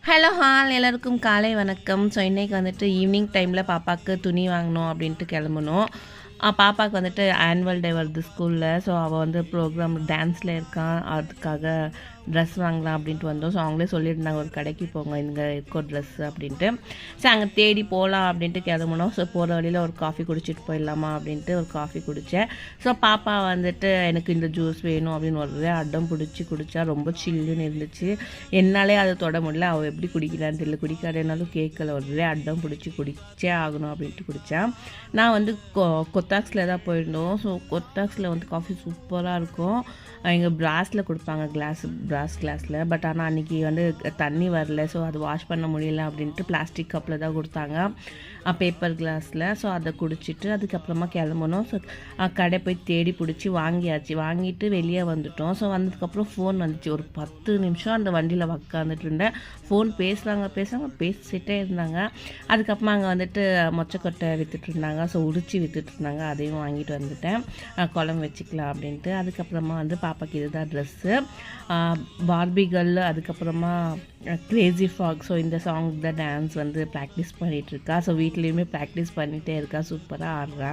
Hello hall எல்லாருக்கும் காலை வணக்கம். ஸோ இன்றைக்கி வந்துட்டு ஈவினிங் டைமில் பாப்பாவுக்கு துணி வாங்கணும் அப்படின்ட்டு கிளம்பணும். பாப்பாவுக்கு வந்துட்டு ஆனுவல் டே வருது ஸ்கூலில். ஸோ அவள் வந்து ப்ரோக்ராம் டான்ஸில் இருக்கான், அதுக்காக ட்ரெஸ் வாங்கலாம் அப்படின்ட்டு வந்தோம். ஸோ அவங்களே சொல்லியிருந்தாங்க ஒரு கடைக்கு போங்க, இங்கே இருக்கோ ட்ரெஸ்ஸு அப்படின்ட்டு. ஸோ அங்கே தேடி போகலாம் அப்படின்ட்டு கிளம்புனோம். ஸோ போகிற வழியில் ஒரு காஃபி குடிச்சிட்டு போயிடலாமா அப்படின்ட்டு ஒரு காஃபி குடித்தேன். ஸோ பாப்பா வந்துட்டு எனக்கு இந்த ஜூஸ் வேணும் அப்படின்னு ஒரே அடம் பிடிச்சி குடித்தா. ரொம்ப சில்லுன்னு இருந்துச்சு, என்னாலே அதை தொட முடியல. அவள் எப்படி குடிக்கிறான்னு தெரியல, குடிக்காதனாலும் கேட்கல, ஒரே அடம் பிடிச்சி குடிச்சே ஆகணும் அப்படின்ட்டு குடித்தேன். நான் வந்து கொத்தாக்ஸில் தான் போயிருந்தோம். ஸோ கொத்தாக்ஸில் வந்து காஃபி சூப்பராக இருக்கும். இங்கே பிராஸில் கொடுப்பாங்க, பிராஸ் கிளாஸில். பட் ஆனால் அன்றைக்கி வந்து தண்ணி வரல, ஸோ அது வாஷ் பண்ண முடியல அப்படின்ட்டு பிளாஸ்டிக் கப்பில் தான் கொடுத்தாங்க, பேப்பர் கிளாஸில். ஸோ அதை குடிச்சிட்டு அதுக்கப்புறமா கிளம்பணும். ஸோ கடை போய் தேடி பிடிச்சி வாங்கியாச்சு. வாங்கிட்டு வெளியே வந்துட்டோம். ஸோ வந்ததுக்கப்புறம் ஃபோன் வந்துச்சு. ஒரு 10 நிமிஷம் அந்த வண்டியில் உக்காந்துட்டு இருந்தேன். ஃபோன் பேசுகிறாங்க பேசிகிட்டே இருந்தாங்க. அதுக்கப்புறமா அங்கே வந்துட்டு மொச்சக்கொட்டை விற்றுட்டு இருந்தாங்க. ஸோ உரிச்சி விற்றுட்டு இருந்தாங்க, அதையும் வாங்கிட்டு வந்துட்டேன், குழம்பு வச்சுக்கலாம் அப்படின்ட்டு. அதுக்கப்புறமா வந்து பாப்பாக்கு இதுதான் ட்ரெஸ்ஸு, பார்பிகள். அதுக்கப்புறமா கிரேசி ஃப்ராக். ஸோ இந்த சாங் தான் டான்ஸ் வந்து ப்ராக்டிஸ் பண்ணிகிட்ருக்கா. ஸோ வீட்லேயுமே ப்ராக்டிஸ் பண்ணிகிட்டே இருக்கா, சூப்பராக ஆடுறா.